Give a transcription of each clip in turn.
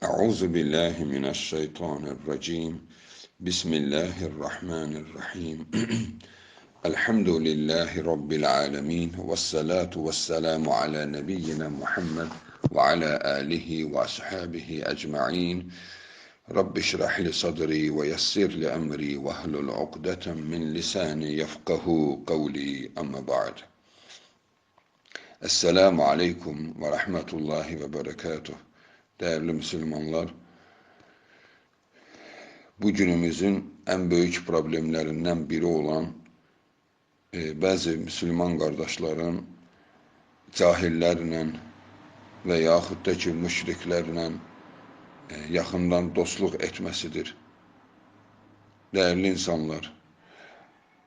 Euzu billahi mineşşeytanirracim. Bismillahirrahmanirrahim. Elhamdülillahi rabbil alamin. Vessalatu vesselamu ala nebiyyina Muhammed ve ala alihi ve ashabihi ecmaîn. Rabbi şrah li sadri ve yessir li emri ve hlul ukdeten min lisani yefkahu kavli. Amma ba'd. Esselamu aleyküm ve rahmetullahi ve berekatuh. Değerli Müslümanlar, bugünümüzün en büyük problemlerinden biri olan bazı Müslüman kardeşlerin cahillerle ve yaxud da ki müşriklerle yaxından dostluq etmesidir. Değerli insanlar,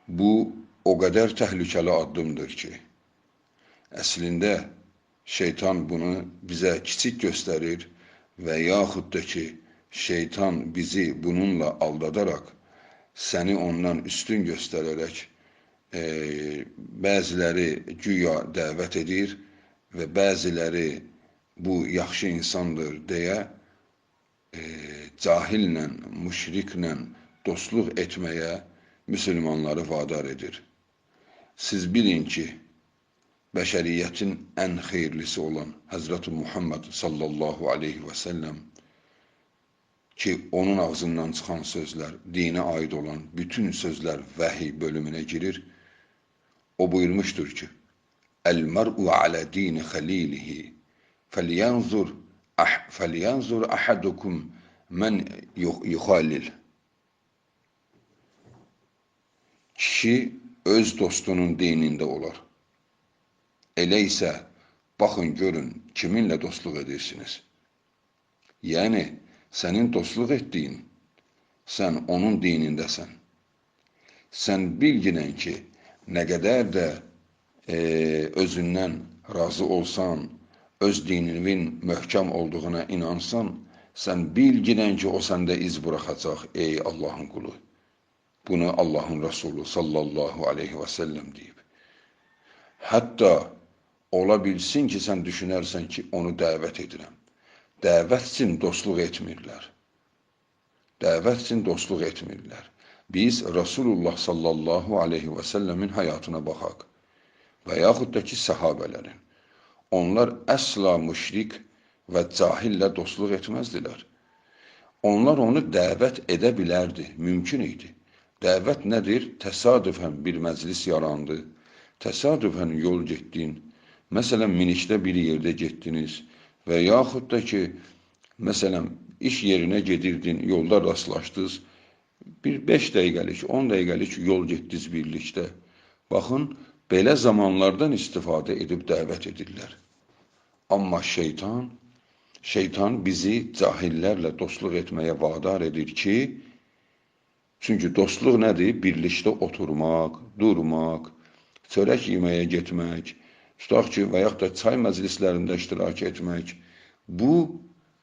bu o kadar təhlükəli addımdır ki, əslində şeytan bunu bize kiçik gösterir ve yaxud da ki şeytan bizi bununla aldadarak, seni ondan üstün göstererek bəziləri güya dəvət edir ve bəziləri bu yaxşı insandır deyə cahillə, müşriklə dostluq etməyə Müslümanları vadar edir. Siz bilin ki, bəşəriyyətin ən xeyirlisi olan Həzrəti Muhammed sallallahu aleyhi və səlləm ki, onun ağzından çıxan sözlər, dinə aid olan bütün sözlər vəhiy bölümünə girir. O buyurmuşdur ki, El-mər'u alə dini xəlilihi fəlyanzur ahadukum mən yuxallil. Kişi öz dostunun dinində olar. Elə isə, baxın görün, kiminlə dostluq edirsiniz? Yəni, sənin dostluq etdiyin, sən onun dinindəsən. Sən bilginən ki, nə qədər də özündən razı olsan, öz dininin möhkəm olduğuna inansan, sən bilginən ki, o səndə iz buraxacaq, ey Allahın qulu. Bunu Allahın Resulü sallallahu aleyhi və səlləm deyib. Hətta ola bilsin ki, sən düşünərsən ki, onu dəvət edirəm. Dəvət üçün dostluq etmirlər. Dəvət üçün dostluq etmirlər. Biz Resulullah sallallahu aleyhi və səlləmin həyatına baxaq və yaxud da ki, səhabələrin. Onlar əsla müşrik və cahillə dostluq etməzdilər. Onlar onu dəvət edə bilərdi, mümkün idi. Dəvət nədir? Təsadüfən bir məclis yarandı, təsadüfən yol getdin, məsələn, minikdə bir yerdə getdiniz və yaxud da ki, məsələn, iş yerinə gedirdin, yolda rastlaşdınız, bir 5 dəqiqəlik, 10 dəqiqəlik yol getdiniz birlikdə. Baxın, belə zamanlardan istifadə edib dəvət edirlər. Amma şeytan bizi cahillərlə dostluq etməyə vadar edir ki, çünki dostluq nədir? Birlikdə oturmaq, durmaq, çörək yeməyə getmək, tutaq ki, və yaxud da çay məclislərində iştirak etmək. Bu,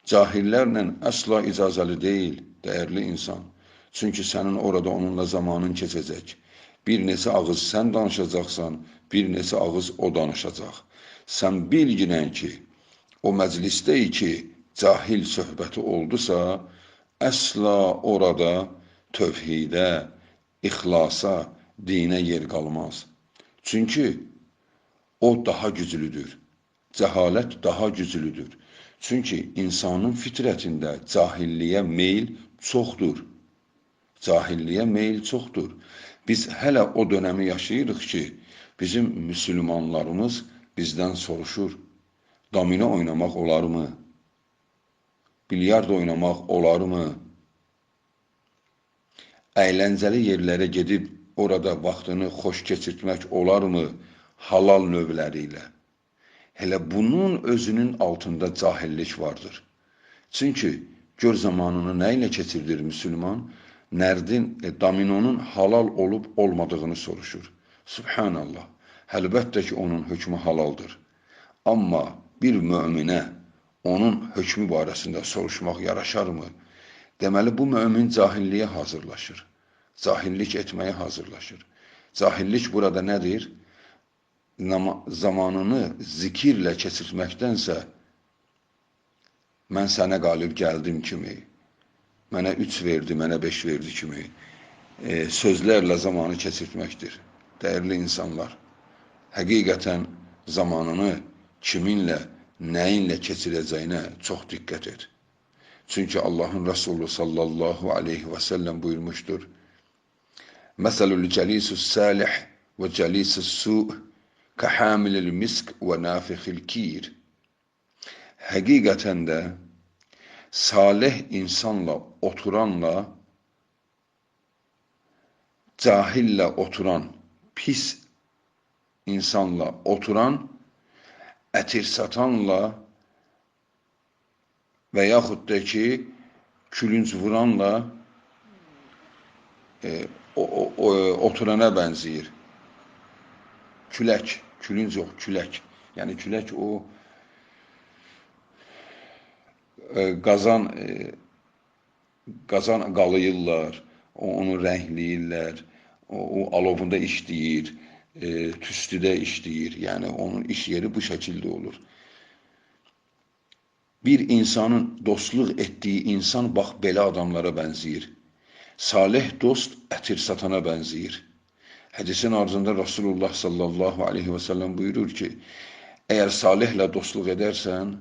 cahillərlə əsla icazəli deyil, dəyərli insan. Çünki sənin orada onunla zamanın keçəcək. Bir neçə ağız sən danışacaqsan, bir neçə ağız o danışacaq. Sən bilginən ki, o məclisdə ki, cahil söhbəti oldusa, əsla orada tövhidə, ixlasa, dinə yer qalmaz. Çünki o daha güclüdür. Cəhalət daha güclüdür. Çünki insanın fitrətində cahilliyə meyl çoxdur. Cahilliyə meyl çoxdur. Biz hələ o dönəmi yaşayırıq ki, bizim müsəlmanlarımız bizdən soruşur. Domino oynamaq olarmı? Bilyard oynamaq olarmı? Əyləncəli yerlərə gedib orada vaxtını xoş keçirtmək olarmı? Halal növləri ilə. Hələ bunun özünün altında cahillik vardır. Çünki gör zamanını nə ilə keçirdir müsəlman? Nərdin, dominonun halal olub olmadığını soruşur. Subhanallah, əlbəttə ki, onun hökmü halaldır. Amma bir möminə onun hökmü barəsində soruşmaq yaraşarmı? Deməli, bu mömin cahilliyə hazırlaşır. Cahillik etməyə hazırlaşır. Cahillik burada nədir? Zamanını zikirlə keçirməkdənsə mən sənə qalib gəldim kimi, mənə 3 verdi, mənə 5 verdi kimi sözlərlə zamanı keçirtməkdir. Dəyərli insanlar, həqiqətən zamanını kiminlə, nəyinlə keçirəcəyinə çox diqqət et. Çünki Allahın Resulü sallallahu aleyhi və səlləm buyurmuşdur: Məsəlül cəlisus salih və cəlisus su' kəhamilil misk və nafixil kir. Həqiqətən də salih insanla oturanla cahillə oturan, pis insanla oturan, ətir satanla və yaxud da ki, külünc vuranla oturana bənzəyir. Külək, külünc yox, külək. Yəni külək o qazan qalayırlar, onu rəngləyirlər, o alovunda işləyir, tüstüdə işləyir. Yəni onun iş yeri bu şəkildə olur. Bir insanın dostluq etdiyi insan bax belə adamlara bənzəyir. Salih dost ətir satana bənzəyir. Hədisin arzında Rasulullah sallallahu aleyhi və səlləm buyurur ki, əgər salihlə dostluq edərsən,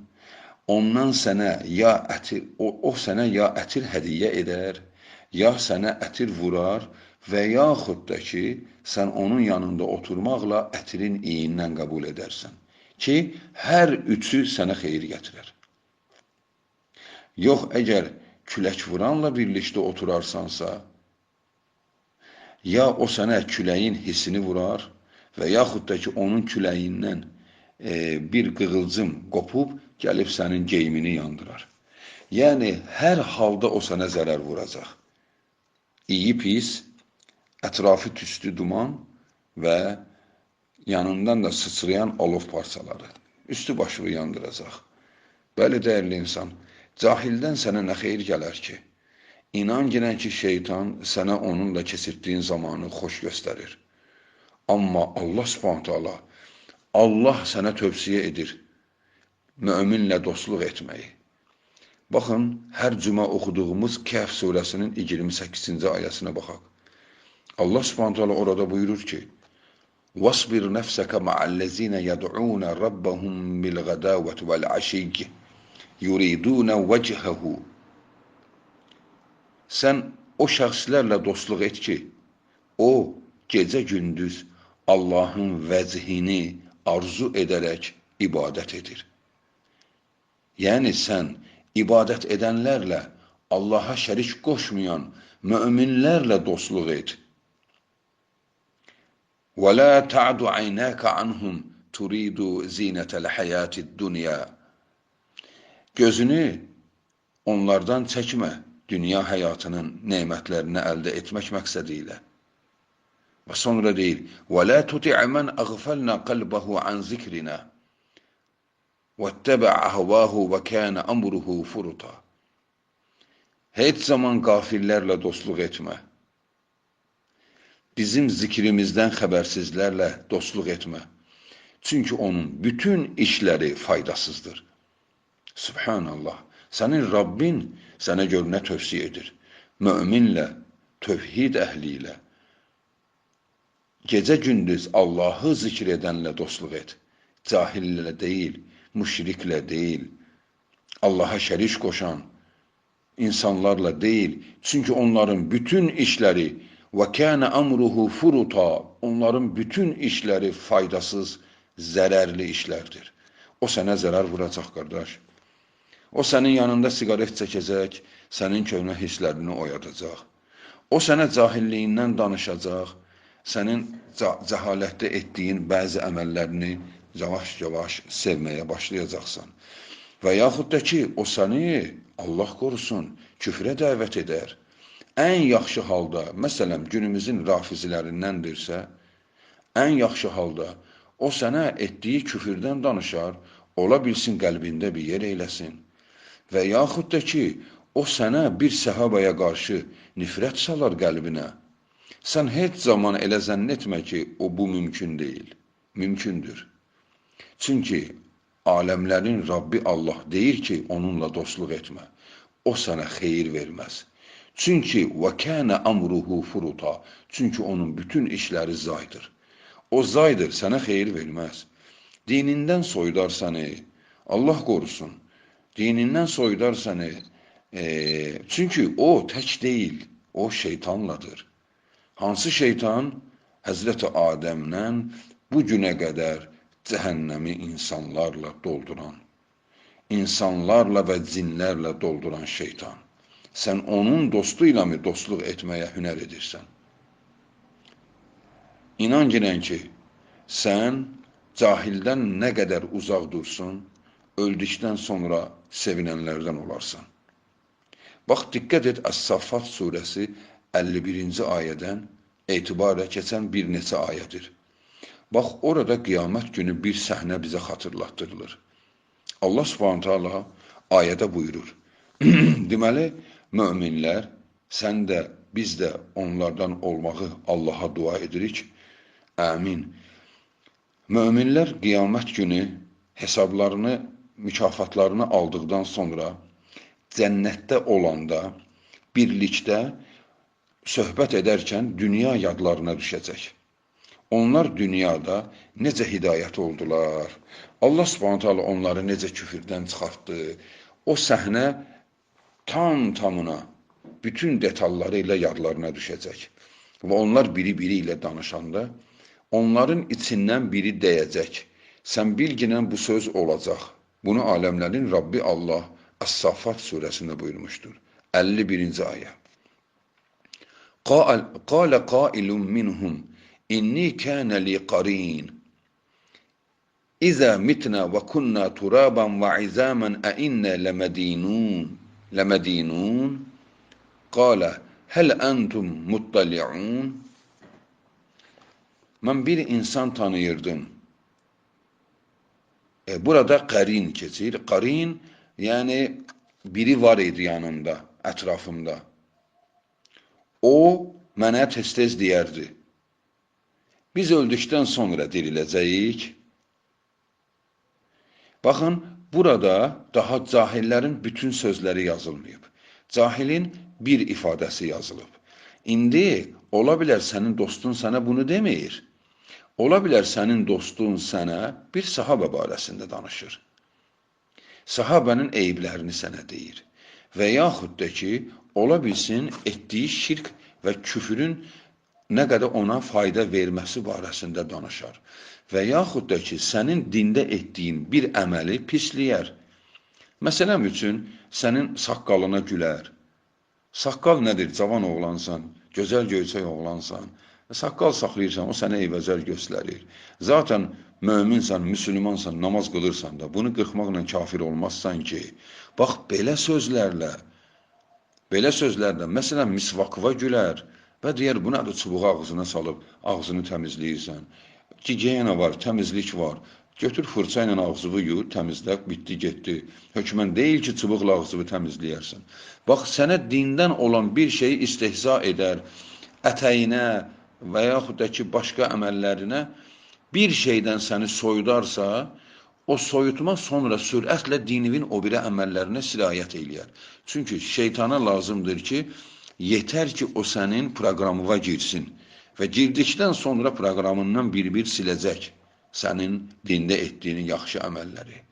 ondan sənə ya ətir, o sənə ya ətir hədiyyə edər, ya sənə ətir vurar və yaxud da ki, sən onun yanında oturmaqla ətirin iyindən qəbul edərsən ki, hər üçü sənə xeyir gətirər. Yox, əgər külək vuranla birlikdə oturarsansa, ya o sənə küləyin hissini vurar və yaxud da ki, onun küləyindən bir qığılcım qopub, gəlib sənin geyimini yandırar. Yəni, hər halda o sənə zərər vuracaq. İyi pis, ətrafı tüstü duman və yanından da sıçrayan alov parçaları. Üstü başını yandıracaq. Bəli, dəyərli insan, cahildən sənə nə xeyir gələr ki? İnan girən ki, şeytan sənə onunla keçirtdiyin zamanı xoş göstərir. Amma Allah subhanətə Allah, Allah sənə tövsiyə edir möminlə dostluq etməyi. Baxın, hər cümə oxuduğumuz Kəhf surəsinin 28-ci ayəsine baxaq. Allah subhanətə Allah orada buyurur ki, وَاصْبِرْ نَفْسَكَ مَعَ الَّذِينَ يَدْعُونَ رَبَّهُمْ بِالْغَدَاوَةِ وَالْعَشِيِّ يُرِيدُونَ وَجْهَهُ. Sən o şəxslərlə dostluq et ki, o gecə gündüz Allahın vəcihini arzu edərək ibadət edir. Yəni sən ibadət edənlərlə, Allaha şərik qoşmayan möminlərlə dostluq et. وَلَا تَعْدُ عَيْنَاكَ عَنْهُمْ تُرِيدُ زِينَةَ الْحَيَاةِ الدُّنْيَا. Gözünü onlardan çəkmə, dünya həyatının nemətlərini əldə etmək məqsədi ilə. Və sonra deyir, وَلَا تُطِعْ مَنْ أَغْفَلْنَا قَلْبَهُ عَنْ ذِكْرِنَا وَاتَّبَعَ هَوَاهُ وَكَانَ أَمْرُهُ فُرُطًا. Heç zaman qafillərlə dostluq etmə. Bizim zikrimizdən xəbərsizlərlə dostluq etmə. Çünki onun bütün işləri faydasızdır. Subhanallah, sənin Rabbin sənə gör nə tövsiyə edir. Möminlə, tövhid əhli ilə, gecə gündüz Allahı zikr edənlə dostluq et. Cahillə deyil, müşriklə deyil, Allaha şərik qoşan insanlarla deyil. Çünki onların bütün işləri وَكَانَ أَمْرُهُ فُرُطًا. Onların bütün işləri faydasız, zərərli işlərdir. O sənə zərər vuracaq, qardaş. O sənin yanında siqaret çəkəcək, sənin köhnə hisslərini oyadacaq. O sənə cahilliyindən danışacaq, sənin cəhalətdə etdiyin bəzi əməllərini yavaş-yavaş sevməyə başlayacaqsan. Və yaxud da ki, o səni, Allah qorusun, küfrə dəvət edər. Ən yaxşı halda, məsələn, günümüzün rafizlərindəndirsə, ən yaxşı halda o sənə etdiyi küfürdən danışar, ola bilsin qəlbində bir yer eyləsin. Və yaxud da ki, o sənə bir səhabaya qarşı nifrət salar qəlbinə. Sən heç zaman elə zənn etmə ki, o bu mümkün deyil. Mümkündür. Çünki Aləmlərin Rabbi Allah deyir ki, onunla dostluq etmə. O sənə xeyir verməz. Çünki və kənə amruhu furuta. Çünki onun bütün işləri zaydır. O zaydır, sənə xeyir verməz. Dinindən soyudar səni. Allah qorusun. Dinindən soyudar səni. Çünki o tək deyil. O şeytanladır. Hansı şeytan? Həzrəti Adəmdən bu günə qədər cəhənnəmi insanlarla dolduran, insanlarla və cinlərlə dolduran şeytan. Sən onun dostuyla mı dostluq etməyə hünər edirsən? İnan girən ki, sən cahildən nə qədər uzaq dursun, öldükdən sonra sevinənlərdən olarsan. Bax, diqqət et, Əs-Saffat surəsi 51-ci ayədən etibarə keçən bir neçə ayədir. Bax, orada qiyamət günü bir səhnə bizə xatırlatdırılır. Allah Subhanahu taala ayədə buyurur. Deməli, möminlər, sən də, biz də onlardan olmağı Allaha dua edirik. Əmin. Möminlər qiyamət günü hesablarını, mükafatlarını aldıqdan sonra cənnətdə olanda, birlikdə söhbət edərkən dünya yadlarına düşəcək. Onlar dünyada necə hidayət oldular, Allah Subhanahu taala onları necə küfrdən çıxartdı, o səhnə tamına, bütün detalları ilə yadlarına düşəcək. Və onlar biri ilə danışanda, onların içindən biri deyəcək, sən bilginən bu söz olacaq. Bunu aləmlərin Rabbi Allah Əs-Saffat surəsində buyurmuşdur. 51-ci ayə. Qalə qailun minhum İnni kənə li qarin İzə mitnə və kunnə turaban və izəmən əinnə ləmədinun Qalə həl əntum muttali'un Mən bir insan tanıyırdım. Burada qarin keçir. Qarin, yəni biri var idi yanımda, ətrafımda. O mənə tez-tez deyərdi. Biz öldükdən sonra diriləcəyik. Baxın, burada daha cahillərin bütün sözləri yazılmayıb. Cahilin bir ifadəsi yazılıb. İndi ola bilər sənin dostun sənə bunu demir. Ola bilər sənin dostun sənə bir sahabə barəsində danışır. Sahabənin eyiblərini sənə deyir. Və yaxud da ki, ola bilsin etdiyi şirk və küfürün nə qədər ona fayda verməsi barəsində danışar. Və yaxud da ki, sənin dində etdiyin bir əməli pisləyər. Məsələn üçün, sənin saqqalına gülər. Saqqal nədir? Cavan oğlansan, gözəl göyçək oğlansan. Saqqal saxlayırsan, o sənə eybəcər göstərir. Zaten möminsən, müsülmansan, namaz qılırsan da, bunu qırxmaqla kafir olmazsan ki, bax, belə sözlərlə, məsələn, misvakıva gülər və deyər, bu nədir, çubuğu ağzına salıb, ağzını təmizləyirsən. Gigiyena var, təmizlik var. Götür fırça ilə ağzını yuyur, təmizlə, bitdi, getdi. Hökmən deyil ki, çubuqla ağzını təmizləyərsən. Bax, sənə dindən olan bir şeyi istehza edər, ətəyinə və yaxud da ki, başqa əməllərinə bir şeydən səni soyudarsa, o soyutma sonra sürətlə dinivin o biri əməllərinə sirayət eləyər. Çünki şeytana lazımdır ki, yetər ki, o sənin proqramına girsin və girdikdən sonra proqramından bir-bir siləcək sənin dində etdiyin yaxşı əməlləri.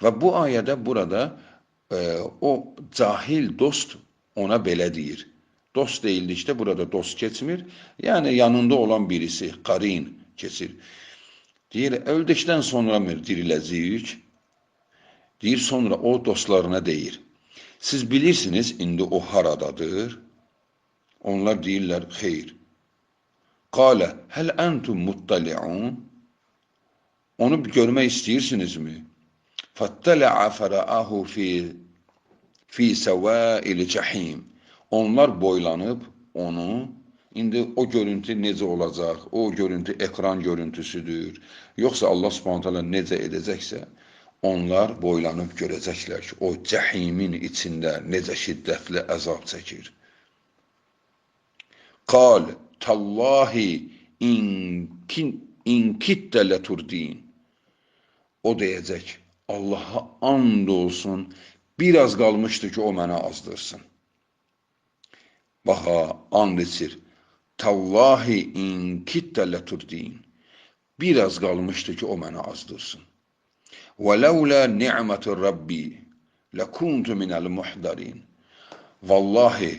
Və bu ayədə burada o cahil dost ona belə deyir. Dost deyildikdə burada dost keçmir, yəni yanında olan birisi, qarin keçir. Deyir, öldükdən sonra mı diriləcəyik? Deyir, sonra o dostlarına deyir. Siz bilirsiniz, indi o haradadır? Onlar deyirlər, xeyr. Qalə, həl əntum muttali'un? Onu görmək istəyirsinizmi? Fəttələ'a fərəəhu fi səvəil cəhim. Onlar boylanıb onu, indi o görüntü necə olacaq, o görüntü ekran görüntüsüdür, yoxsa Allah Subhanahu taala necə edəcəksə, onlar boylanıb görəcəklər ki, o cəhimin içində necə şiddətli əzab çəkir. Qal, tallahi in kittə ləturdin. O deyəcək, Allaha and olsun, biraz qalmışdı ki, o mənə azdırsın. Bax ha, and içir. Tallahi in kittə ləturdiyin. Biraz qalmışdı ki, o mənə azdırsın. وَلَوْلَا نِعْمَةُ رَبِّي لَكُنْتُ مِنَ الْمُحْدَرِينَ. Vallahi,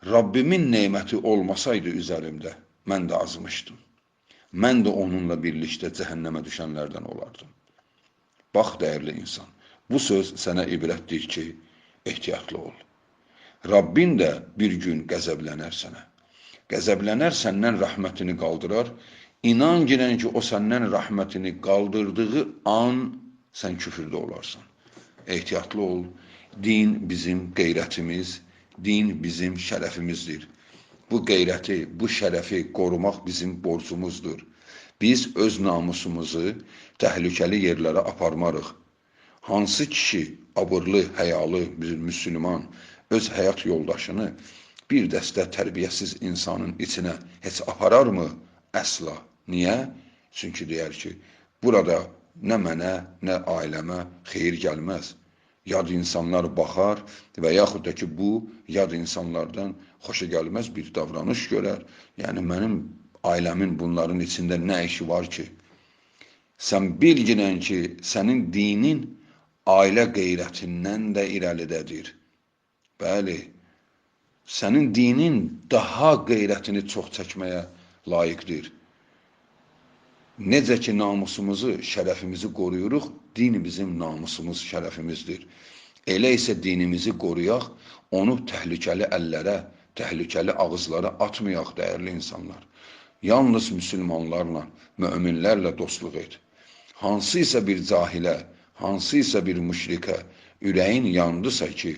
Rabbimin neməti olmasaydı üzərimdə, mən də azmışdım. Mən də onunla birlikdə cəhənnəmə düşənlərdən olardım. Bax, dəyərli insan, bu söz sənə ibrətdir ki, ehtiyatlı ol. Rabbin də bir gün qəzəblənər sənə. Qəzəblənər, səndən rəhmətini qaldırar. İnan girən ki, o səndən rəhmətini qaldırdığı an sən küfürdə olarsan. Ehtiyatlı ol. Din bizim qeyrətimiz, din bizim şərəfimizdir. Bu qeyrəti, bu şərəfi qorumaq bizim borcumuzdur. Biz öz namusumuzu təhlükəli yerlərə aparmarıq. Hansı kişi abırlı, həyalı bir müsəlman öz həyat yoldaşını bir dəstə tərbiyəsiz insanın içinə heç apararmı? Əsla. Niyə? Çünki deyər ki, burada nə mənə, nə ailəmə xeyir gəlməz. Yad insanlar baxar və yaxud da ki, bu yad insanlardan xoşa gəlməz bir davranış görər. Yəni, mənim ailəmin bunların içində nə işi var ki? Sən bilginən ki, sənin dinin ailə qeyrətindən də irəlidədir. Bəli, sənin dinin daha qeyrətini çox çəkməyə layiqdir. Necə ki, namusumuzu, şərəfimizi qoruyuruq, din bizim namusumuz, şərəfimizdir. Elə isə dinimizi qoruyaq, onu təhlükəli əllərə, təhlükəli ağızlara atmayaq, dəyərli insanlar. Yalnız müsəlmanlarla, möminlərlə dostluq et. Hansıysa bir cahilə, hansıysa bir müşrikə ürəyin yandısa ki,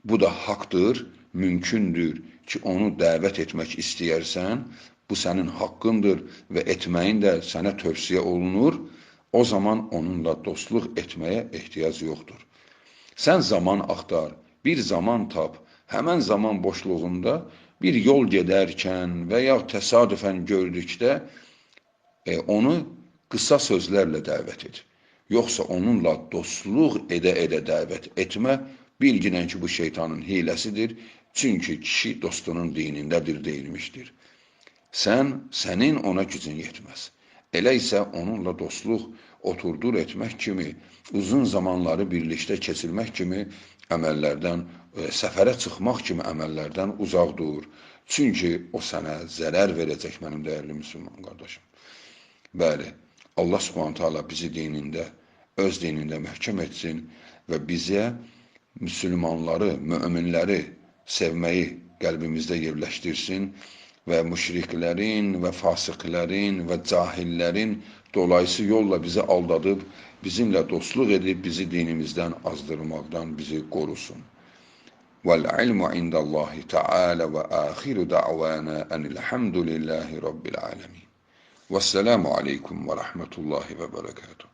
bu da haqdır, mümkündür ki, onu dəvət etmək istəyərsən, bu sənin haqqındır və etməyin də sənə tövsiyə olunur, o zaman onunla dostluq etməyə ehtiyac yoxdur. Sən zaman axtar, bir zaman tap, həmən zaman boşluğunda bir yol gedərkən və ya təsadüfən gördükdə onu qısa sözlərlə dəvət et. Yoxsa onunla dostluq edə-edə dəvət etmə, bilginən ki, bu şeytanın hiləsidir, çünki kişi dostunun dinindədir deyilmişdir. Sənin ona gücün yetməz. Elə isə onunla dostluq oturdur etmək kimi, uzun zamanları birlikdə keçirmək kimi əməllərdən, səfərə çıxmaq kimi əməllərdən uzaq dur. Çünki o sənə zərər verəcək, mənim dəyərli müsəlman qardaşım. Bəli, Allah Subhanahu taala bizi dinində, öz dinində məhkəm etsin və bizə müsəlmanları, möminləri sevməyi qəlbimizdə yerləşdirsin və müşriklərin və fasiqlərin və cahillərin dolayısı yolla bizi aldadıb, bizimlə dostluq edib, bizi dinimizdən azdırmaqdan bizi qorusun. Vəl-ilmu indallahi ta'ala və axiru da'vana enilhamdülillahi rabbil alemin. Vəsselamu aleykum və rahmetullahi və bərəkatuhu.